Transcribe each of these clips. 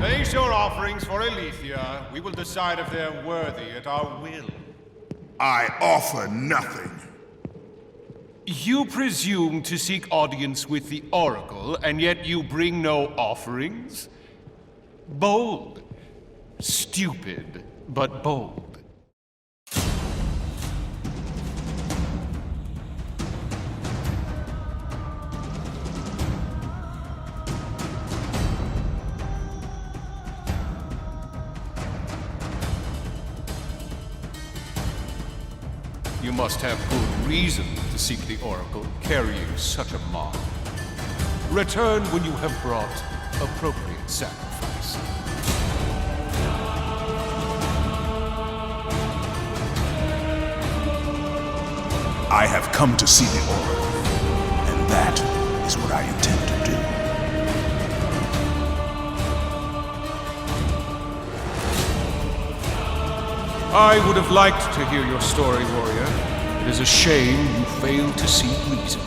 Place your offerings for Aletheia. We will decide if they're worthy at our will. I offer nothing. You presume to seek audience with the Oracle, and yet you bring no offerings? Bold. Stupid, but bold. You must have good reason to seek the Oracle, carrying such a mark. Return when you have brought appropriate sacrifice. I have come to see the Oracle, and that is what I intend to do. I would have liked to hear your story, warrior. It is a shame you failed to see reason.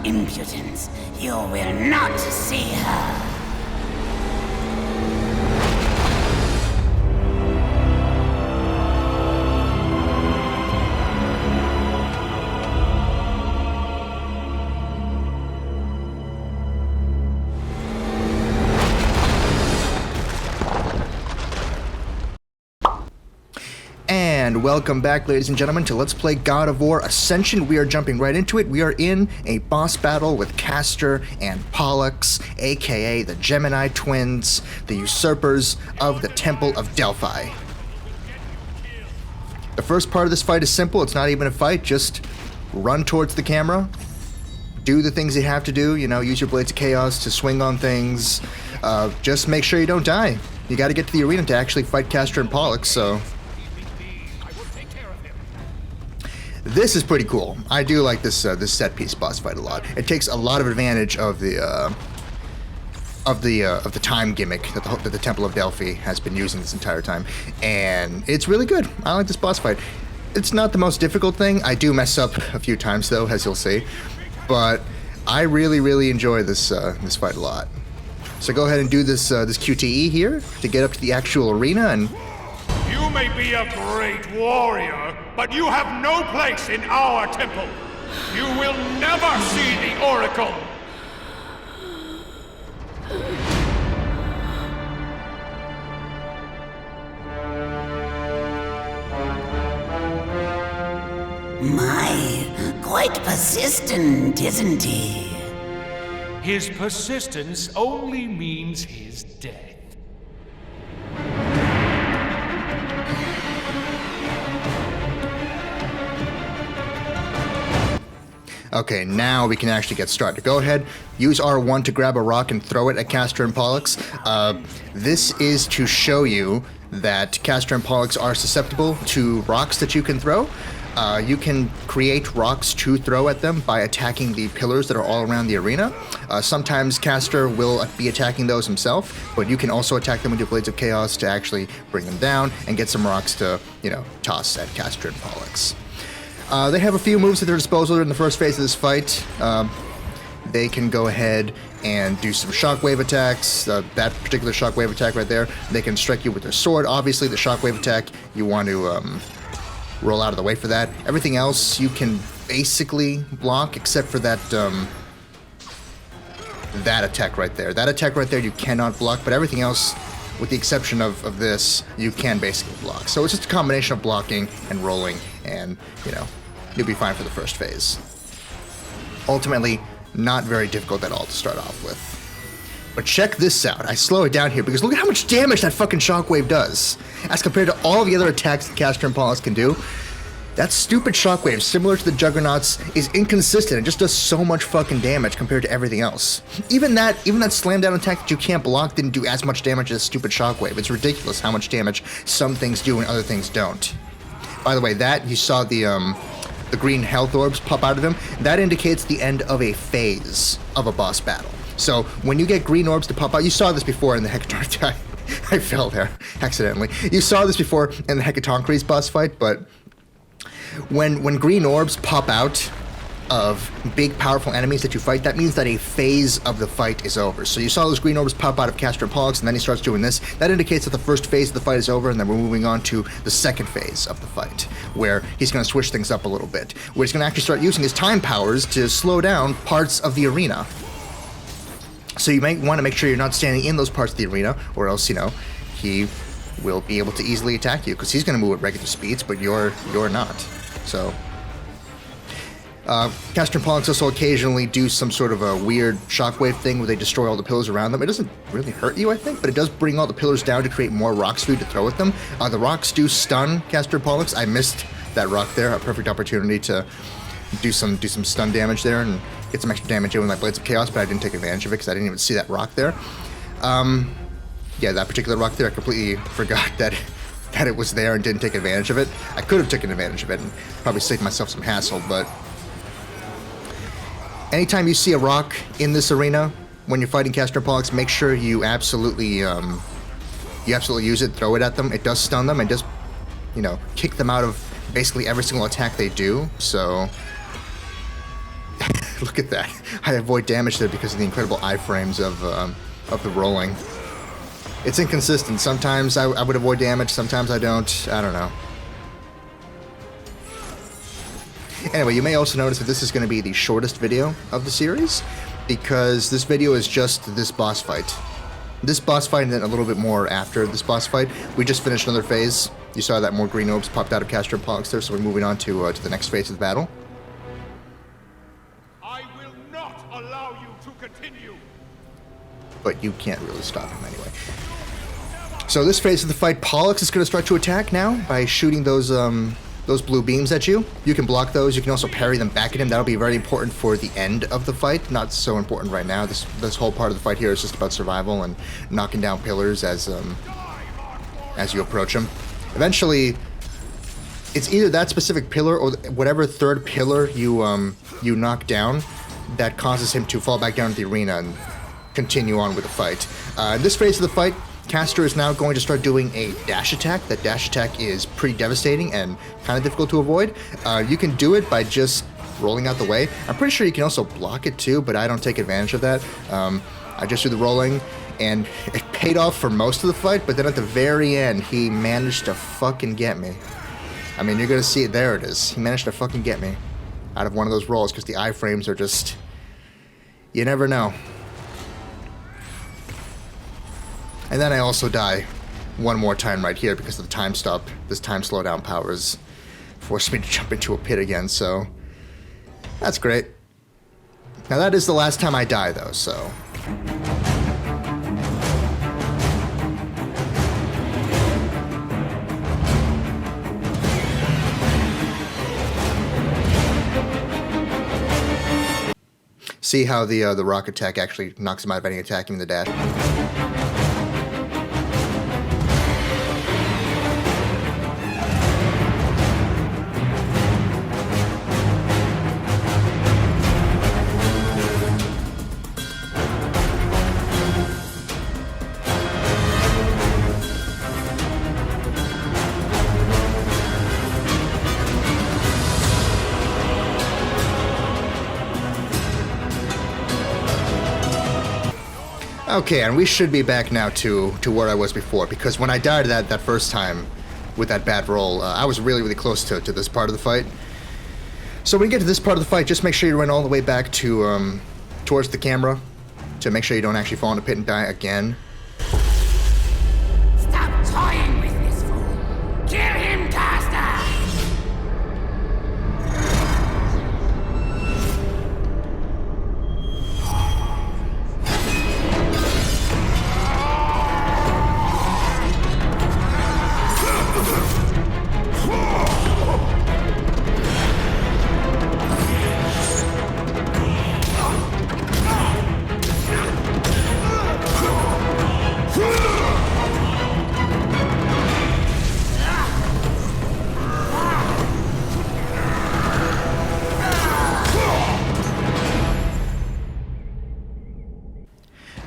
Impudence. You will not see her. And welcome back, ladies and gentlemen, to Let's Play God of War Ascension. We are jumping right into it. We are in a boss battle with Castor and Pollux, aka the Gemini twins, the usurpers of the Temple of Delphi. The first part of this fight is simple. It's not even a fight. Just run towards the camera, do the things you have to do, you know, use your Blades of Chaos to swing on things. Just make sure you don't die. You got to get to the arena to actually fight Castor and Pollux, so... This is pretty cool. I do like this this set piece boss fight a lot. It takes a lot of advantage of the time gimmick that the Temple of Delphi has been using this entire time, and it's really good. I like this boss fight. It's not the most difficult thing. I do mess up a few times though, as you'll see, but I really enjoy this this fight a lot. So go ahead and do this this QTE here to get up to the actual arena. And you may be a great warrior, but you have no place in our temple. You will never see the Oracle. My, quite persistent, isn't he? His persistence only means his death. Okay, now we can actually get started. Go ahead, use R1 to grab a rock and throw it at Castor and Pollux. This is to show you that Castor and Pollux are susceptible to rocks that you can throw. You can create rocks to throw at them by attacking the pillars that are all around the arena. Sometimes Castor will be attacking those himself, but you can also attack them with your Blades of Chaos to actually bring them down and get some rocks to, you know, toss at Castor and Pollux. They have a few moves at their disposal in the first phase of this fight. They can go ahead and do some shockwave attacks. That particular shockwave attack right there, they can strike you with their sword. Obviously, the shockwave attack, you want to roll out of the way for that. Everything else you can basically block, except for that that attack right there. That attack right there you cannot block, but everything else, with the exception of this, you can basically block. So it's just a combination of blocking and rolling, and, you know, you'll be fine for the first phase. Ultimately, not very difficult at all to start off with. But check this out. I slow it down here because look at how much damage that fucking shockwave does. As compared to all the other attacks that Castor and Pollux can do, That stupid shockwave, similar to the Juggernaut's, is inconsistent and just does so much fucking damage compared to everything else. Even that slam down attack that you can't block didn't do as much damage as stupid shockwave. It's ridiculous how much damage some things do and other things don't. By the way, that you saw the green health orbs pop out of him. That indicates the end of a phase of a boss battle. So when you get green orbs to pop out, you saw this before in the Hecaton. I fell there accidentally. You saw this before in the Hecatoncres boss fight, but when green orbs pop out of big powerful enemies that you fight, that means that a phase of the fight is over. So you saw those green orbs pop out of Castor and Pollux, and then he starts doing this. That indicates that the first phase of the fight is over, and then we're moving on to the second phase of the fight, where he's going to switch things up a little bit, where he's going to actually start using his time powers to slow down parts of the arena. So you might want to make sure you're not standing in those parts of the arena, or else, you know, he will be able to easily attack you, because he's going to move at regular speeds, but you're not. So Castor and Pollux also occasionally do some sort of a weird shockwave thing where they destroy all the pillars around them. It doesn't really hurt you, I think, but it does bring all the pillars down to create more rocks for you to throw at them. The rocks do stun Castor and Pollux. I missed that rock there, a perfect opportunity to do some stun damage there and get some extra damage in with my Blades of Chaos, but I didn't take advantage of it because I didn't even see that rock there. Yeah, that particular rock there, I completely forgot that it was there and didn't take advantage of it. I could have taken advantage of it and probably saved myself some hassle, but anytime you see a rock in this arena when you're fighting Castor and Pollux, make sure you absolutely use it, throw it at them. It does stun them and does, you know, kick them out of basically every single attack they do. So look at that. I avoid damage there because of the incredible iframes of the rolling. It's inconsistent. Sometimes I would avoid damage, sometimes I don't. I don't know. Anyway, you may also notice that this is going to be the shortest video of the series, because this video is just this boss fight. This boss fight and then a little bit more after this boss fight. We just finished another phase. You saw that more green orbs popped out of Castor and Pollux there, so we're moving on to the next phase of the battle. I will not allow you to continue. But you can't really stop him anyway. So this phase of the fight, Pollux is going to start to attack now by shooting those blue beams at you. You can block those. You can also parry them back at him. That'll be very important for the end of the fight. Not so important right now. This whole part of the fight here is just about survival and knocking down pillars as you approach him. Eventually, it's either that specific pillar or whatever third pillar you knock down that causes him to fall back down to the arena and continue on with the fight. In this phase of the fight, Castor is now going to start doing a dash attack. That dash attack is pretty devastating and kind of difficult to avoid. You can do it by just rolling out the way. I'm pretty sure you can also block it too, but I don't take advantage of that. I just do the rolling, and it paid off for most of the fight, but then at the very end, he managed to fucking get me. I mean, you're gonna see it. There it is. He managed to fucking get me out of one of those rolls, because the iframes are just... You never know. And then I also die one more time right here because of the time stop. This time slowdown powers forced me to jump into a pit again, so that's great. Now that is the last time I die though, so... See how the rock attack actually knocks him out of any attack in the dash. Okay, and we should be back now to where I was before, because when I died that first time with that bad roll, I was really, really close to this part of the fight. So when you get to this part of the fight, just make sure you run all the way back to towards the camera to make sure you don't actually fall in a pit and die again. Stop toying with this fool! Kill him, Caster!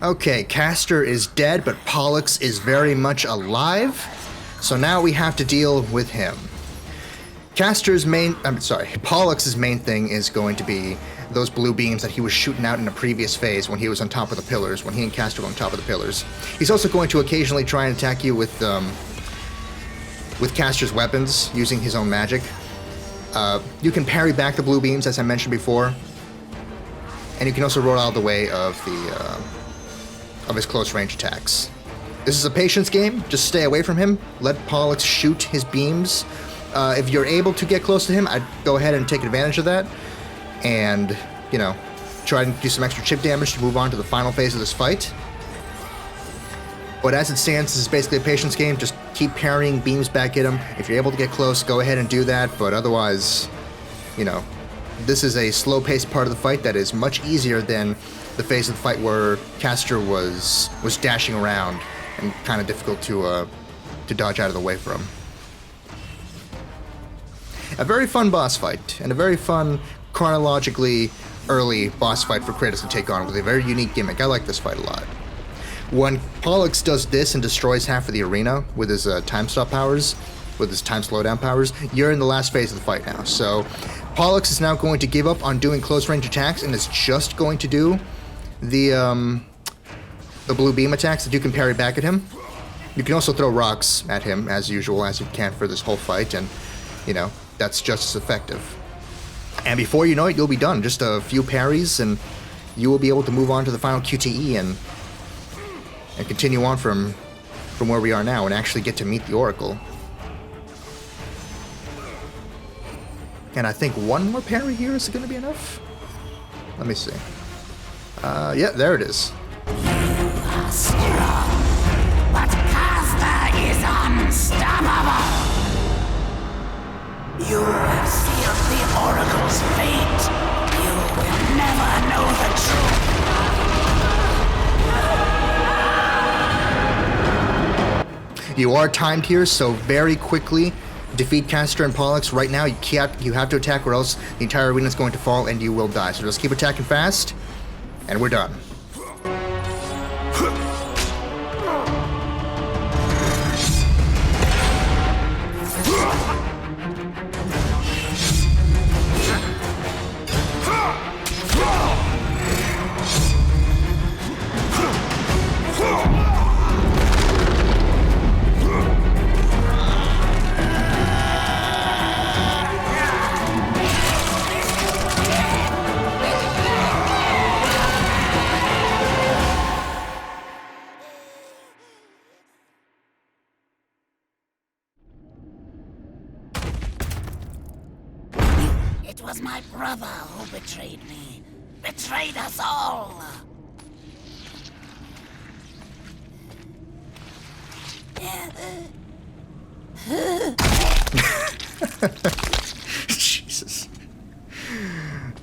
Okay, Castor is dead, but Pollux is very much alive. So now we have to deal with him. Pollux's main thing is going to be those blue beams that he was shooting out in a previous phase when he was on top of the pillars, when he and Castor were on top of the pillars. He's also going to occasionally try and attack you with Castor's weapons, using his own magic. You can parry back the blue beams, as I mentioned before. And you can also roll out of the way of his close range attacks. This is a patience game. Just stay away from him. Let Pollux shoot his beams. If you're able to get close to him, I'd go ahead and take advantage of that. And, try and do some extra chip damage to move on to the final phase of this fight. But as it stands, this is basically a patience game. Just keep parrying beams back at him. If you're able to get close, go ahead and do that. But otherwise, this is a slow-paced part of the fight that is much easier than the phase of the fight where Castor was dashing around and kind of difficult to dodge out of the way from. A very fun boss fight, and a very fun, chronologically early boss fight for Kratos to take on with a very unique gimmick. I like this fight a lot. When Pollux does this and destroys half of the arena with his time stop powers, with his time slowdown powers, you're in the last phase of the fight now. So Pollux is now going to give up on doing close range attacks and is just going to do the blue beam attacks that you can parry back at him. You can also throw rocks at him as usual, as you can for this whole fight, and that's just as effective. And before you know it, you'll be done. Just a few parries and you will be able to move on to the final QTE and continue on from where we are now and actually get to meet the Oracle. And I think one more parry here is going to be enough. Let me see. Yeah, there it is. You are strong, but Castor is unstoppable. You have sealed the Oracle's fate. You will never know the truth. You are timed here, so very quickly defeat Castor and Pollux. Right now, you have to attack or else the entire arena is going to fall and you will die. So just keep attacking fast, and we're done. It was my brother who betrayed me. Betrayed us all. Jesus.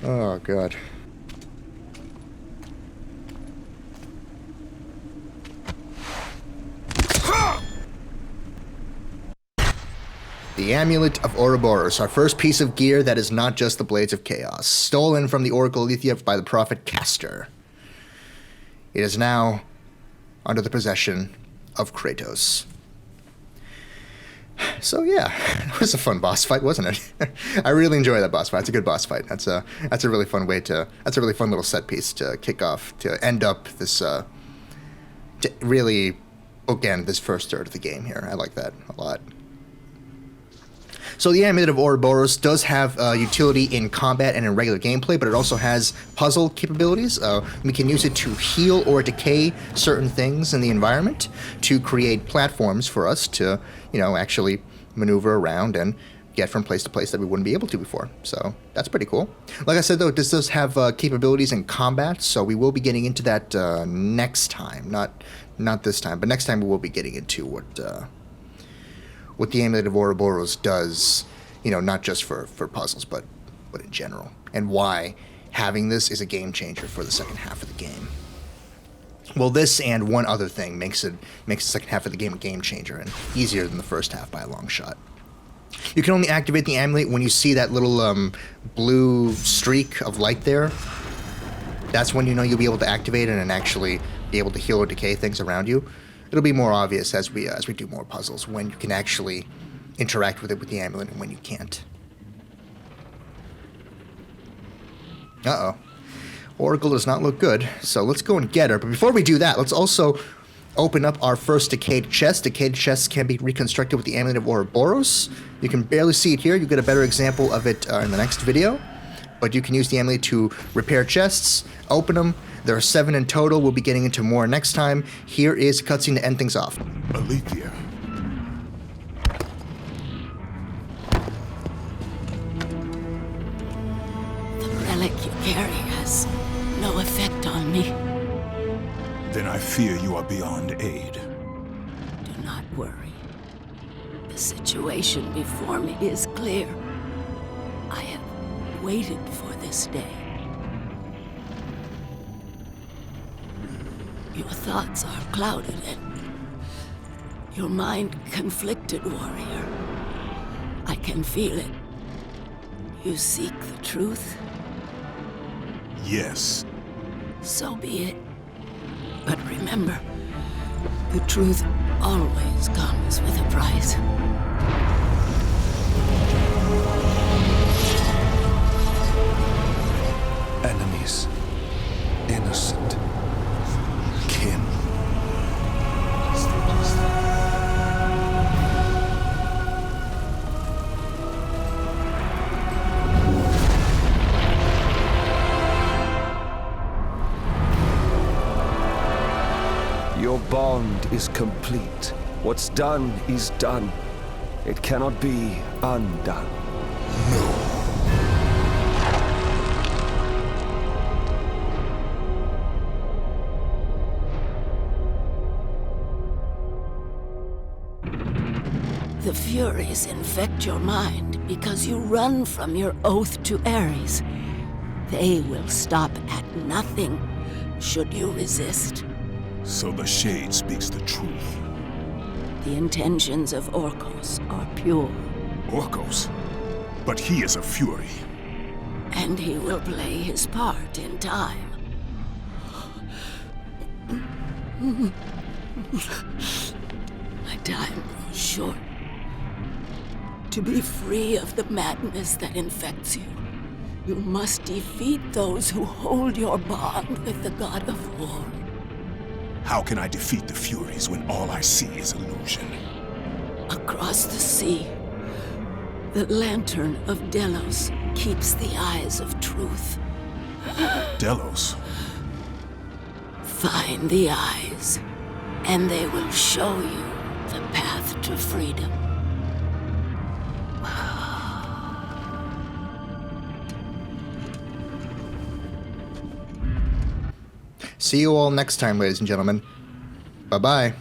Oh, God. The Amulet of Ouroboros, our first piece of gear that is not just the Blades of Chaos, stolen from the Oracle Alethea by the prophet Castor. It is now under the possession of Kratos. So yeah, it was a fun boss fight, wasn't it? I really enjoy that boss fight. It's a good boss fight. That's a really fun way to. That's a really fun little set piece to kick off, to end up this. To really bookend this first third of the game here. I like that a lot. So the Amulet of Ouroboros does have utility in combat and in regular gameplay, but it also has puzzle capabilities. We can use it to heal or decay certain things in the environment to create platforms for us to, actually maneuver around and get from place to place that we wouldn't be able to before. So that's pretty cool. Like I said, though, this does have capabilities in combat, so we will be getting into that next time. Not this time, but next time we will be getting into what the Amulet of Ouroboros does, not just for puzzles, but in general, and why having this is a game changer for the second half of the game. Well, this and one other thing makes the second half of the game a game changer and easier than the first half by a long shot. You can only activate the amulet when you see that little blue streak of light there. That's when you'll be able to activate it and actually be able to heal or decay things around you. It'll be more obvious as we do more puzzles when you can actually interact with it with the amulet and when you can't. Uh-oh. Oracle does not look good, so let's go and get her. But before we do that, let's also open up our first decayed chest. Decayed chests can be reconstructed with the amulet of Ouroboros. You can barely see it here. You get a better example of it in the next video. But you can use the amulet to repair chests, open them. There are 7 in total. We'll be getting into more next time. Here is a cutscene to end things off. Alethea. The relic you carry has no effect on me. Then I fear you are beyond aid. Do not worry. The situation before me is clear. I have waited for this day. Your thoughts are clouded and your mind conflicted, warrior. I can feel it. You seek the truth? Yes. So be it. But remember, the truth always comes with a price. Enemies. Innocent. Kin. Your bond is complete. What's done is done. It cannot be undone. The Furies infect your mind because you run from your oath to Ares. They will stop at nothing should you resist. So the Shade speaks the truth. The intentions of Orcos are pure, Orcos? But he is a Fury. and he will play his part in time. My time grows short. To be free of the madness that infects you, you must defeat those who hold your bond with the god of war. How can I defeat the Furies when all I see is illusion? Across the sea, the lantern of Delos keeps the eyes of truth. Delos? Find the eyes, and they will show you the path to freedom. See you all next time, ladies and gentlemen. Bye-bye.